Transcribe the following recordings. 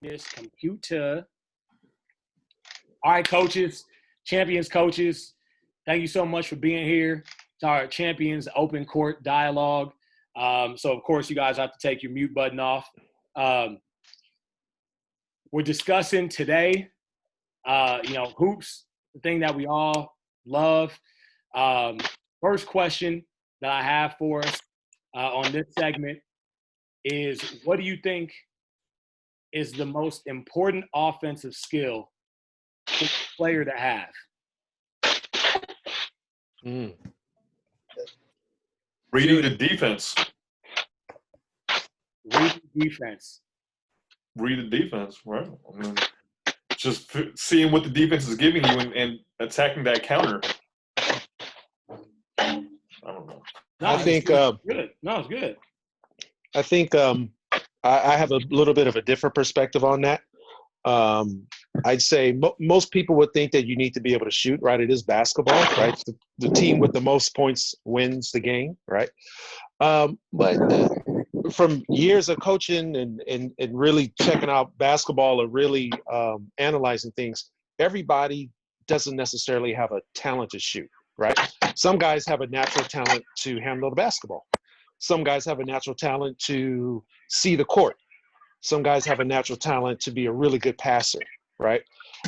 this computer. All right, coaches, champions coaches, thank you so much for being here. It's our Champions Open Court Dialogue. So, of course, you guys have to take your mute button off. We're discussing today, hoops, the thing that we all love. First question that I have for us on this segment is, what do you think is the most important offensive skill for a player to have? Reading the defense. Read the defense. Read the defense, right? I mean, just seeing what the defense is giving you and attacking that counter. I don't know. No, I think good. No, it's good. I think I have a little bit of a different perspective on that. I'd say most people would think that you need to be able to shoot, right? It is basketball, right? The team with the most points wins the game, right? But from years of coaching and really checking out basketball and really analyzing things, everybody doesn't necessarily have a talent to shoot, right? Some guys have a natural talent to handle the basketball. Some guys have a natural talent to see the court. Some guys have a natural talent to be a really good passer, right?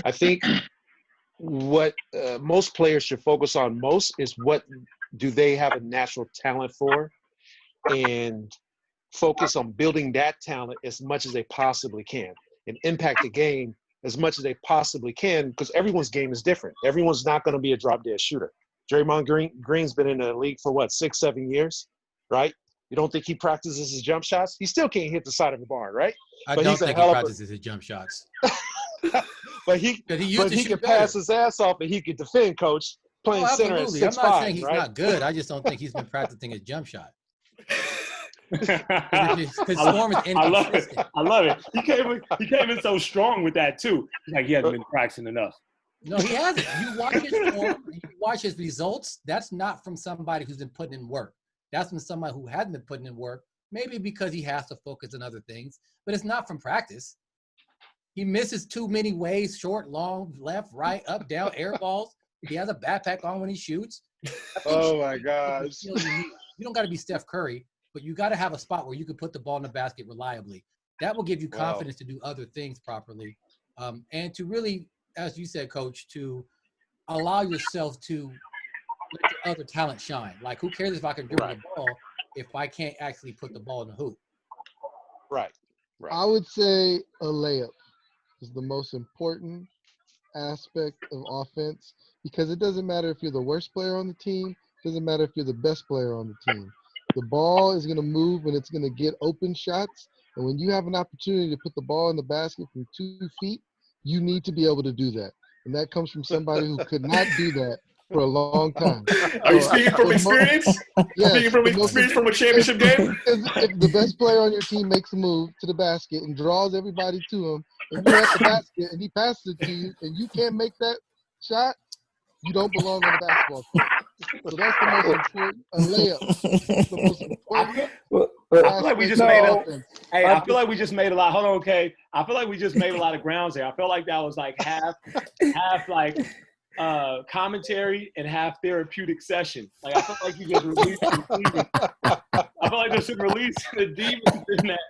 I think what most players should focus on most is what do they have a natural talent for, and focus on building that talent as much as they possibly can and impact the game as much as they possibly can, because everyone's game is different. Everyone's not going to be a drop-dead shooter. Draymond Green's been in the league for, 6-7 years, right? You don't think he practices his jump shots? He still can't hit the side of the bar, right? I don't think he practices his jump shots. but he can pass his ass off and he can defend, coach, playing center at 6'5", I'm not saying he's right? not good. I just don't think he's been practicing his jump shot. I love it. He came in so strong with that too. He's like, he hasn't been practicing enough. No, he hasn't. You watch his form, you watch his results. That's not from somebody who's been putting in work. That's from somebody who hasn't been putting in work, maybe because he has to focus on other things, but it's not from practice. He misses too many ways, short, long, left, right, up, down, air balls. He has a backpack on when he shoots. Oh, my gosh. You don't got to be Steph Curry, but you got to have a spot where you can put the ball in the basket reliably. That will give you confidence to do other things properly. And to really, as you said, Coach, to allow yourself to let your other talent shine. Like, who cares if I can dribble the ball if I can't actually put the ball in the hoop? Right. I would say a layup is the most important aspect of offense, because it doesn't matter if you're the worst player on the team. It doesn't matter if you're the best player on the team. The ball is going to move and it's going to get open shots. And when you have an opportunity to put the ball in the basket from 2 feet, you need to be able to do that. And that comes from somebody who could not do that for a long time. Are you speaking from experience? Yes, speaking from experience from a championship game? If the best player on your team makes a move to the basket and draws everybody to him, and you're at the basket and he passes it to you and you can't make that shot, you don't belong on the basketball court. So that's the most important. A layup is the most important. I feel like we just made a. Hey, I feel like we just made a lot. Hold on, okay. I feel like we just made a lot of grounds there. I feel like that was like half like commentary and half therapeutic session. Like, I feel like you just released the demons. I feel like they should release the demons in that.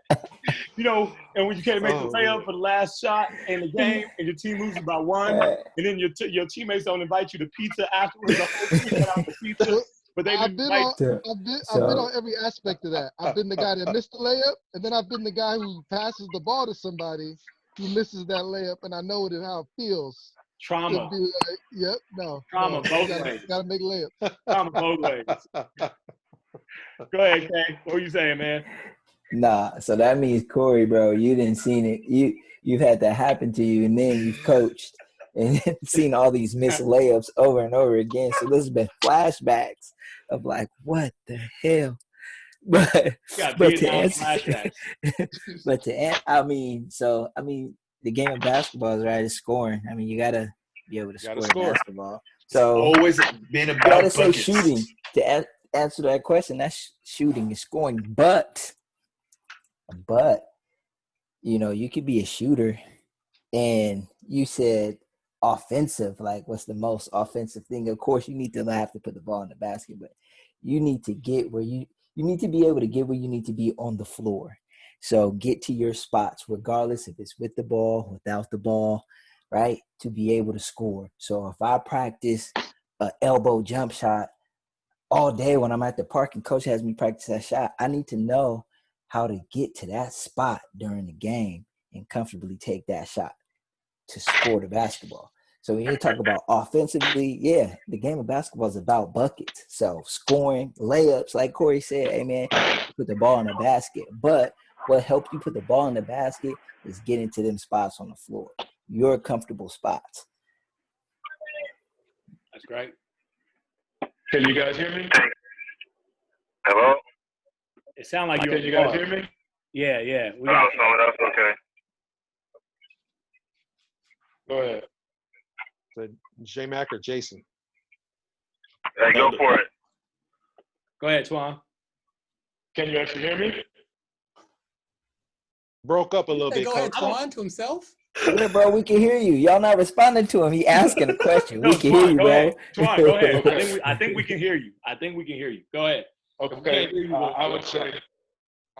And when you can't make the layup for the last shot in the game and your team loses by 1, and then your teammates don't invite you to pizza afterwards, the whole team went out to pizza. But I've been on every aspect of that. I've been the guy that missed the layup, and then I've been the guy who passes the ball to somebody who misses that layup, and I know how it feels. Trauma. Trauma both ways. Gotta make layups. Trauma both ways. Go ahead, Kay. What were you saying, man? Nah, so that means, Corey, bro, you didn't seen it. You've had that happen to you, and then you've coached and seen all these missed layups over and over again. So this has been flashbacks of like, what the hell? But to answer, the game of basketball is right. It's scoring. I mean, you gotta be able to score basketball. So always been about gotta say buckets. shooting to answer that question. That's shooting and scoring, but you know, you could be a shooter, and you said offensive, like what's the most offensive thing? Of course, you need to have to put the ball in the basket, but you need to get where you need to be able to get where you need to be on the floor. So get to your spots, regardless if it's with the ball, without the ball, right? To be able to score. So if I practice an elbow jump shot all day when I'm at the park and coach has me practice that shot, I need to know how to get to that spot during the game and comfortably take that shot to score the basketball. So when you talk about offensively, yeah, the game of basketball is about buckets. So scoring, layups, like Corey said, hey man, put the ball in the basket. But what helps you put the ball in the basket is getting to them spots on the floor, your comfortable spots. That's great. Can you guys hear me? Hello? It sounds like Can you guys hear me? Yeah. We got Okay. Go ahead. J-Mac or Jason? Hey, go for it. Go ahead, Twan. Can you actually hear me? Broke up a little Hey, bit, go ahead, Coach. Twan, to himself. Yeah, bro, we can hear you. Y'all not responding to him. He asking a question. No, We can hear you, go bro. ahead. Twan, go ahead. Okay. I think we can hear you. Go ahead. Okay. I would say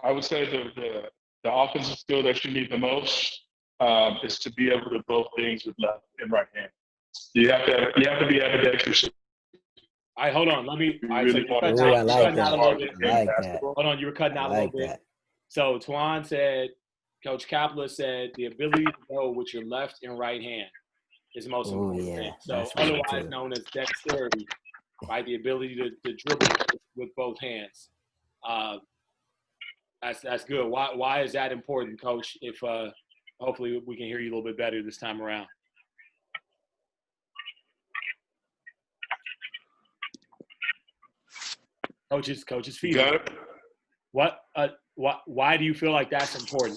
the offensive skill that you need the most is to be able to do both things with left and right hand. You have to be ambidextrous. All right, hold on. Let me. All right, Really so want to you're I like cutting that. out a little bit. I like that. Hold on, you were cutting I out a like little bit. that. So Twan said, Coach Kapler said, the ability to go with your left and right hand is the most important thing. So That's really otherwise true. known as dexterity, right? The ability to dribble with both hands. That's good. Why is that important, Coach? If hopefully we can hear you a little bit better this time around. Coach's feet. Got it? Why do you feel like that's important?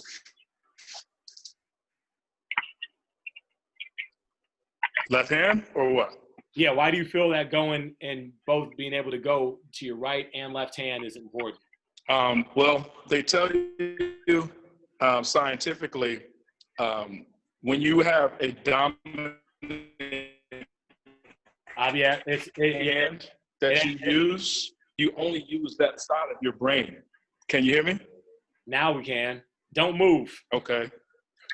Left hand or what? Yeah, why do you feel that going and both being able to go to your right and left hand is important? Well, they tell you scientifically when you have a dominant hand that you use, you only use that side of your brain. Can you hear me? Now we can. Don't move. Okay.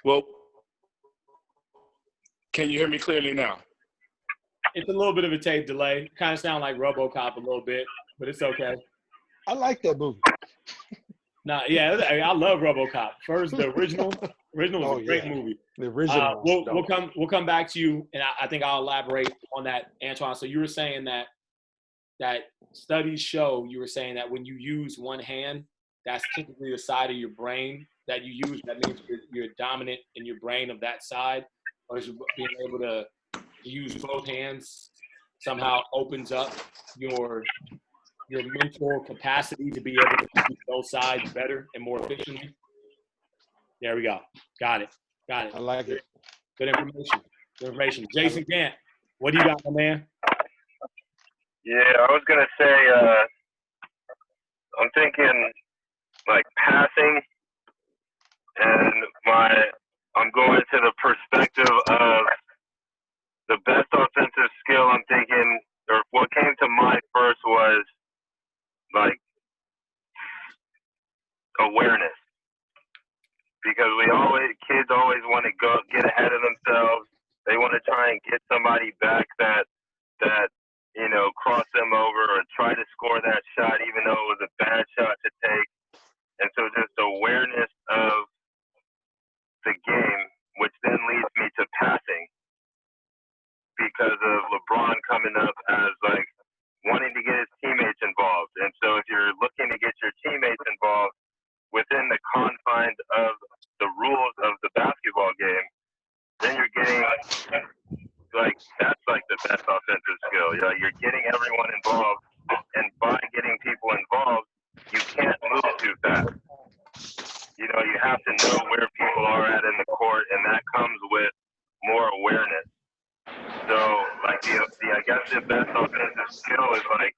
Well, can you hear me clearly now? It's a little bit of a tape delay. Kind of sound like RoboCop a little bit, but it's okay. I like that movie. Nah, yeah, I love RoboCop. First, the original was a great movie. The original. We'll come back to you, and I think I'll elaborate on that, Antoine. So you were saying that studies show, you were saying that when you use one hand, that's typically the side of your brain that you use. That means you're dominant in your brain of that side, or is being able to use both hands somehow opens up your mental capacity to be able to use both sides better and more efficiently. There we go. Got it. I like it. Good information. Jason Gant, what do you got, my man? Yeah, I was going to say, I'm thinking like passing, and I'm going to the perspective of the best offensive skill. I'm thinking, or what came to mind first was like awareness, because kids always want to get ahead of themselves. They want to try and get somebody back that crossed them over, or try to score that shot even though it was a bad shot to take. And so just awareness of the game, which then leads me to passing, because of LeBron coming up as like wanting to get his teammates involved. And so if you're looking to get your teammates involved within the confines of the rules of the basketball game, then you're getting that's like the best offensive skill. You're getting everyone involved, and by getting people involved, you can't move too fast. You have to know where people are at in the court, and that comes with more awareness. So, like I guess the best offensive skill is like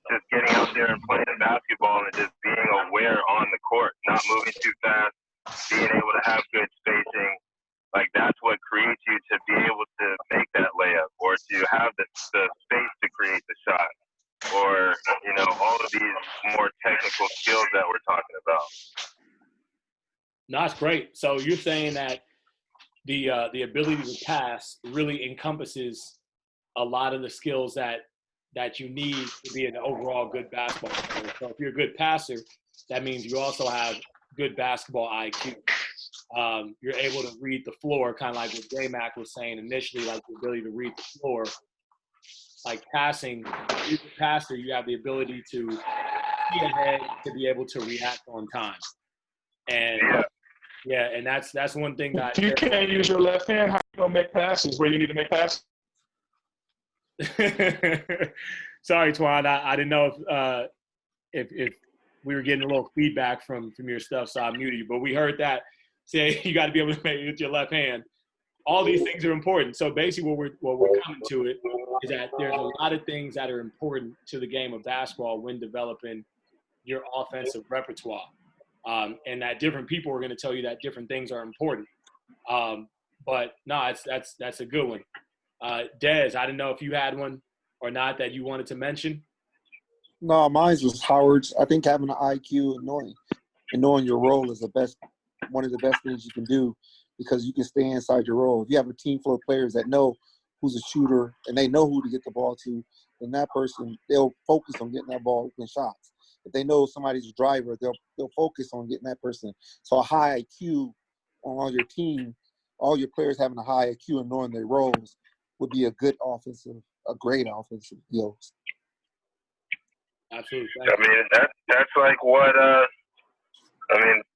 just getting out there and playing basketball and just being aware on the court, not moving too fast, being able to have the space to create the shot, or all of these more technical skills that we're talking about. No, that's great. So you're saying that the ability to pass really encompasses a lot of the skills that you need to be an overall good basketball player. So if you're a good passer, that means you also have good basketball IQ. You're able to read the floor, kind of like what J-Mac was saying initially, like the ability to read the floor. Like passing, if you're a passer, you have the ability to see ahead, to be able to react on time. And and that's one thing that if you can't use your left hand, how you gonna make passes where you need to make passes? Sorry, Twan, I didn't know if we were getting a little feedback from your stuff, so I muted you. But we heard that say you got to be able to make it with your left hand. All these things are important. So basically, what we're coming to it is that there's a lot of things that are important to the game of basketball when developing your offensive repertoire, and that different people are going to tell you that different things are important. But no, that's a good one. Dez, I didn't know if you had one or not that you wanted to mention. No, mine was Howard's. I think having an IQ and knowing your role is one of the best things you can do, because you can stay inside your role. If you have a team full of players that know who's a shooter and they know who to get the ball to, then that person, they'll focus on getting that ball in shots. If they know somebody's a driver, they'll focus on getting that person. So a high IQ on all your team, all your players having a high IQ and knowing their roles would be a great offensive skills. Absolutely. I mean, that's like what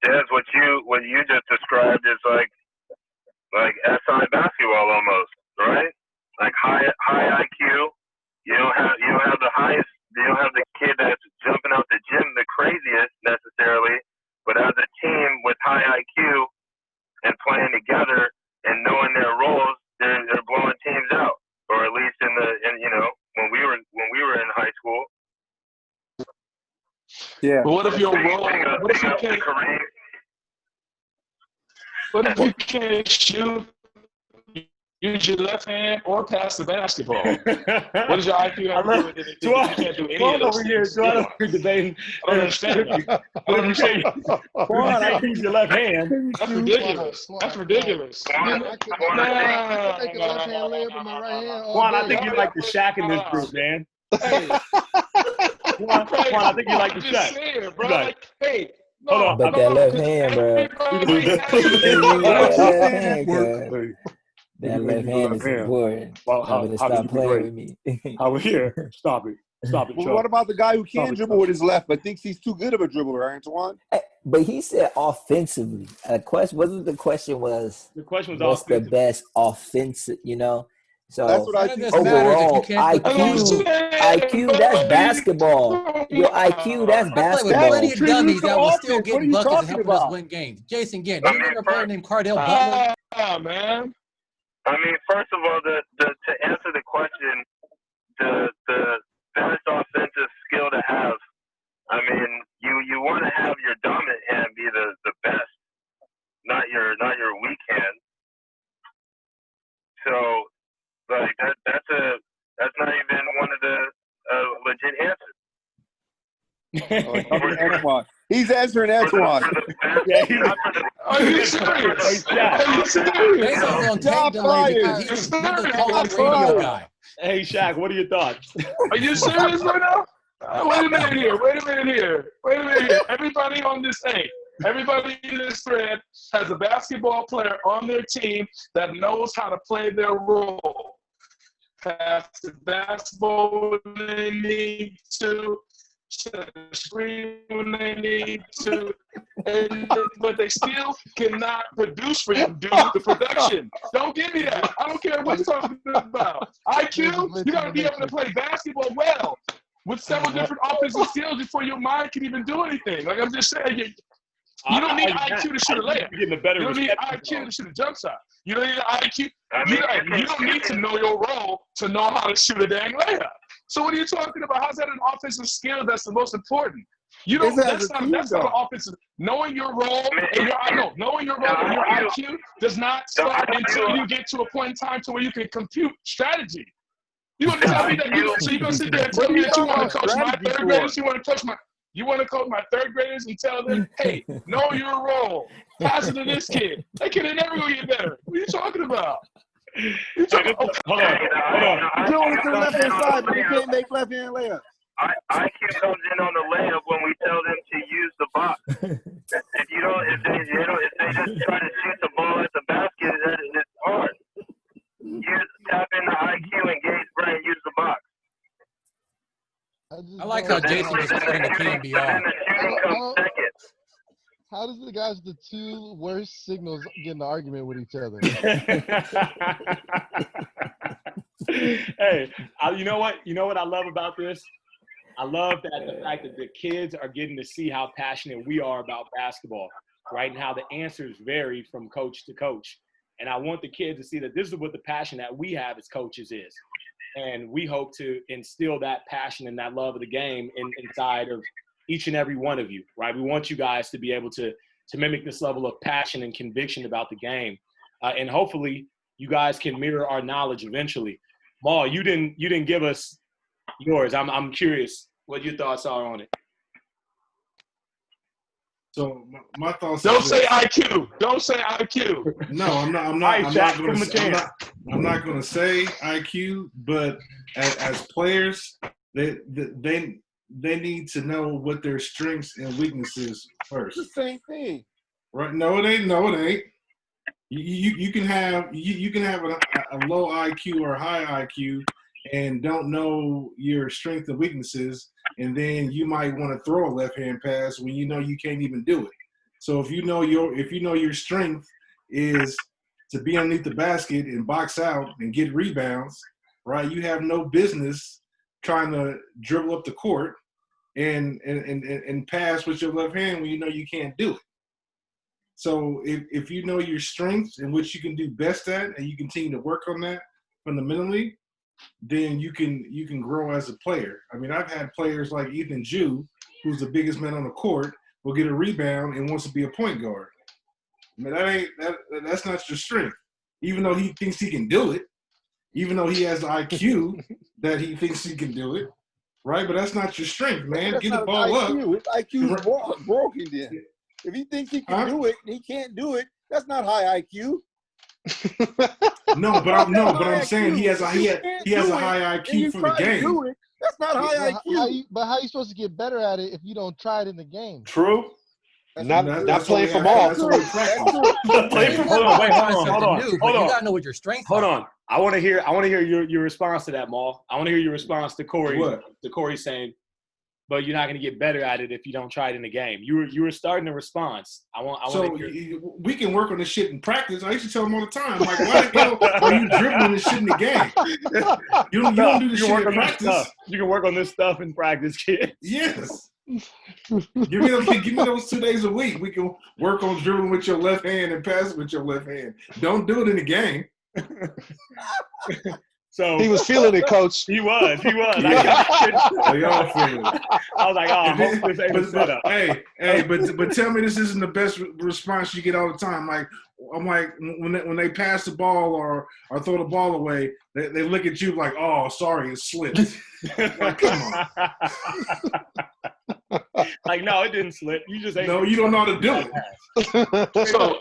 Des, what you just described is like SI basketball almost, right? Like high IQ. You don't have the kid that's jumping out the gym the craziest necessarily, but as a team with high IQ and playing together and knowing their roles, they're blowing teams out, or at least when we were in high school. Yeah. But what if your role? What if you can't shoot, use your left hand, or pass the basketball? What does your IQ have to do with it if you can't do any of those things? Over here debating. I don't understand that. I don't understand. I use your left hand. That's ridiculous. That's ridiculous. I can take a left hand layup in my right hand. Juan, I think you like the Shaq in this group, man. Hey. Juan, I think you like the I'm just Shaq. saying, bro. Right. Like, hey. Hold on. But that left hand, bro. That left hand is important. Well, I'm gonna stop playing with me. Over here. Stop it. Stop it, Well, what about the guy who can dribble with his left but thinks he's too good of a dribbler, Antoine? But he said offensively. The question wasn't. The question was what's the best offensive? So that's what I think. Overall, IQ, that's basketball. Your IQ, that's basketball. Plenty of dummies that will still get buckets and help us win games. Jason, do you remember a player named Cardell Butler? Man. I mean, first of all, to answer the question, the best offensive skill to have, I mean, you want to have your dominant hand be the best, not your weak hand. So, like that's not even one of the legit answers. He's answering Antoine. Are you serious? Jason's on tape delay because he's the call-up radio guy. Hey, Shaq, what are your thoughts? Are you serious right now? Wait a minute here. Everybody on this everybody in this thread has a basketball player on their team that knows how to play their role. Pass the basketball when they need to, screen when they need to, but they still cannot produce for you due to the production. Don't give me that. I don't care what you're talking about. IQ, you got to be able to play basketball well with several different offensive skills before your mind can even do anything. Like I'm just saying, you don't need IQ to shoot a layup. You don't need IQ to shoot a jump shot. You don't need IQ. You don't need to know your role to know how to shoot a dang layup. So what are you talking about? How's that an offensive skill that's the most important? You don't. That's not an offensive. Knowing your role and knowing your role and your IQ does not start until you get to a point in time to where you can compute strategy. You want to tell me that? So you gonna sit there and tell me that you want to coach my third graders? You want to coach my third graders and tell them, hey, know your role. Pass it to this kid. That kid ain't never gonna get better. What are you talking about? Hold on. You only do left hand side, but you can't make left hand layups. IQ comes in on the layup when we tell them to use the box. If they just try to shoot the ball at the basket, it's hard. Tap into IQ, engage brain, use the box. I like how Jason was putting the PNBR. How does the guys with the two worst signals get in an argument with each other? Hey, you know what? You know what I love about this? I love that the fact that the kids are getting to see how passionate we are about basketball, right? And how the answers vary from coach to coach. And I want the kids to see that this is what the passion that we have as coaches is. And we hope to instill that passion and that love of the game inside of each and every one of you, right? We want you guys to be able to mimic this level of passion and conviction about the game. And hopefully you guys can mirror our knowledge eventually. Maul, you didn't give us yours. I'm curious what your thoughts are on it. So my thoughts. Don't say IQ. Don't say IQ. No, I'm not. I'm not going to say IQ. But as players, they need to know what their strengths and weaknesses first. It's the same thing, right? No, it ain't. No, it ain't. You can have a low IQ or a high IQ and don't know your strengths and weaknesses, and then you might want to throw a left-hand pass when you know you can't even do it. So if you know your strength is to be underneath the basket and box out and get rebounds, right? You have no business trying to dribble up the court and pass with your left hand when you know you can't do it. So if you know your strengths and what you can do best at, and you continue to work on that fundamentally, then you can grow as a player. I mean, I've had players like Ethan Jew, who's the biggest man on the court, will get a rebound and wants to be a point guard. I mean, that's not your strength. Even though he thinks he can do it, even though he has the IQ that he thinks he can do it, right? But that's not your strength, man. Get the ball up. His IQ is broken then. If he thinks he can do it and he can't do it, that's not high IQ. But I'm saying he has a high IQ for the game. That's not high IQ. But how are you supposed to get better at it if you don't try it in the game? True. Not playing for ball. Hold on. You gotta know what your strengths are. Hold on. I want to hear your response to that, Maul. I want to hear your response to Corey. What? To Corey saying, but you're not going to get better at it if you don't try it in the game. You were starting a response. We can work on this shit in practice. I used to tell them all the time, like, why the hell are you dribbling this shit in the game? You don't do this shit in practice. You can work on this stuff in practice, kid. Yes. Give me those 2 days a week. We can work on dribbling with your left hand and passing with your left hand. Don't do it in the game. So he was feeling it, Coach. He was. Y'all feeling it. I was like, I hope this ain't a setup. Hey, but tell me this isn't the best response you get all the time. Like, I'm like, when they pass the ball or throw the ball away, they look at you like, oh, sorry, it slipped. Like, come on. Like, no, it didn't slip. You just ain't. No, you don't know how to do it. So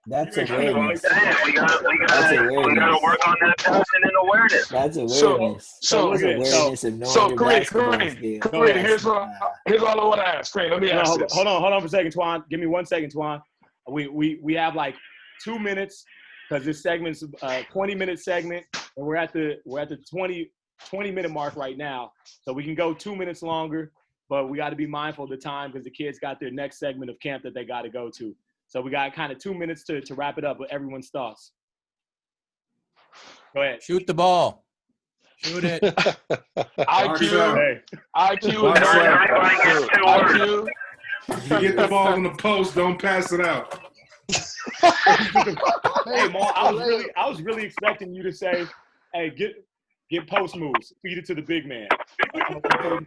that's awareness. We gotta work on that passion and awareness. That's awareness. So awareness of knowing your basketball skills. Kareem, here's all I want to ask. Kareem, let me ask this. Hold on for a second, Twan. Give me 1 second, Twan. We have like 2 minutes because this segment's a 20-minute segment, and we're at the 20-minute mark right now. So we can go 2 minutes longer. But we got to be mindful of the time because the kids got their next segment of camp that they got to go to. So we got kind of 2 minutes to wrap it up with everyone's thoughts. Go ahead. Shoot the ball. Shoot it. IQ. You get the ball in the post, don't pass it out. Hey, Maul, I was really expecting you to say, hey, get post moves. Feed it to the big man.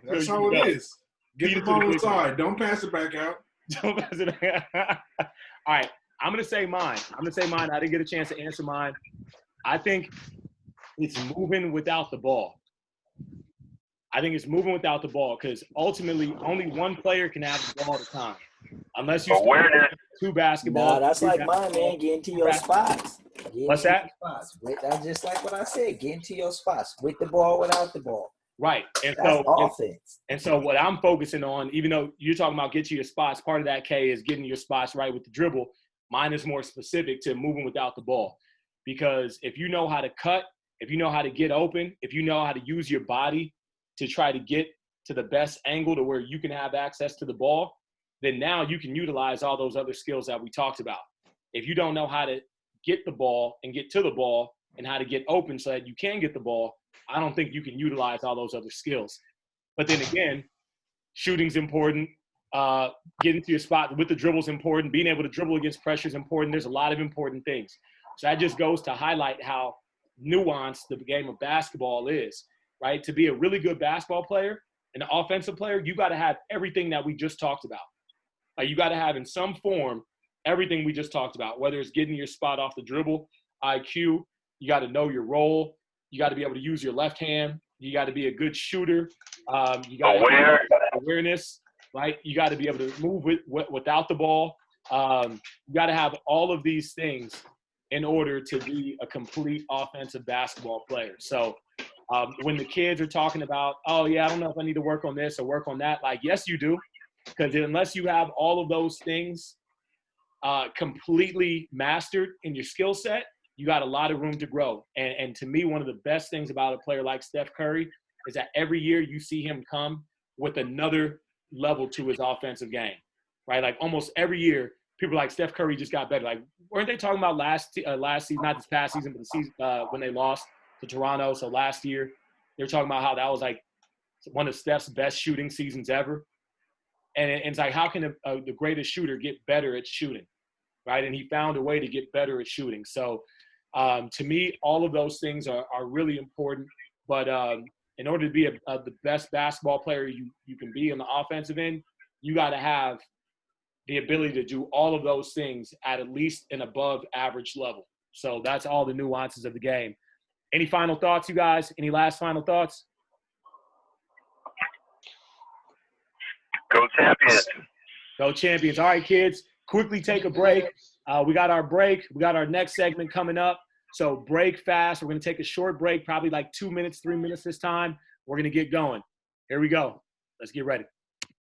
That's how it is. Get the ball inside. Don't pass it back out. Don't pass it back out. All right. I'm going to say mine. I didn't get a chance to answer mine. I think it's moving without the ball. I think it's moving without the ball because ultimately only one player can have the ball at a time. Unless you awareness. two basketballs. Nah, that's like mine, man. Get into your spots. What's that? That's just like what I said. Get into your spots with the ball, without the ball. Right. And that's offense. And so what I'm focusing on, even though you're talking about get to your spots, part of that, K, is getting your spots right with the dribble. Mine is more specific to moving without the ball. Because if you know how to cut, if you know how to get open, if you know how to use your body to try to get to the best angle to where you can have access to the ball, then now you can utilize all those other skills that we talked about. If you don't know how to get the ball and get to the ball and how to get open so that you can get the ball, I don't think you can utilize all those other skills. But then again, shooting's important. Getting to your spot with the dribble is important. Being able to dribble against pressure is important. There's a lot of important things. So that just goes to highlight how nuanced the game of basketball is, right? To be a really good basketball player, an offensive player, you got to have everything that we just talked about. You got to have in some form everything we just talked about, whether it's getting your spot off the dribble, IQ, you got to know your role. You got to be able to use your left hand. You got to be a good shooter. You got to have awareness, right? You got to be able to move without the ball. You got to have all of these things in order to be a complete offensive basketball player. So when the kids are talking about, oh, yeah, I don't know if I need to work on this or work on that, like, yes, you do. Because unless you have all of those things completely mastered in your skill set, you got a lot of room to grow. And to me, one of the best things about a player like Steph Curry is that every year you see him come with another level to his offensive game, right? Like almost every year, people are like, Steph Curry just got better. Like, weren't they talking about last season, not this past season, but the season when they lost to Toronto? So last year, they were talking about how that was like one of Steph's best shooting seasons ever. And it's like, how can the greatest shooter get better at shooting, right? And he found a way to get better at shooting. So to me, all of those things are really important. But in order to be the best basketball player you can be on the offensive end, you got to have the ability to do all of those things at least an above average level. So that's all the nuances of the game. Any final thoughts, you guys? Any last final thoughts? Go Champions. Go Champions. All right, kids, quickly take a break. We got our break. We got our next segment coming up. So break fast. We're going to take a short break, probably like 2 minutes, 3 minutes this time. We're going to get going. Here we go. Let's get ready.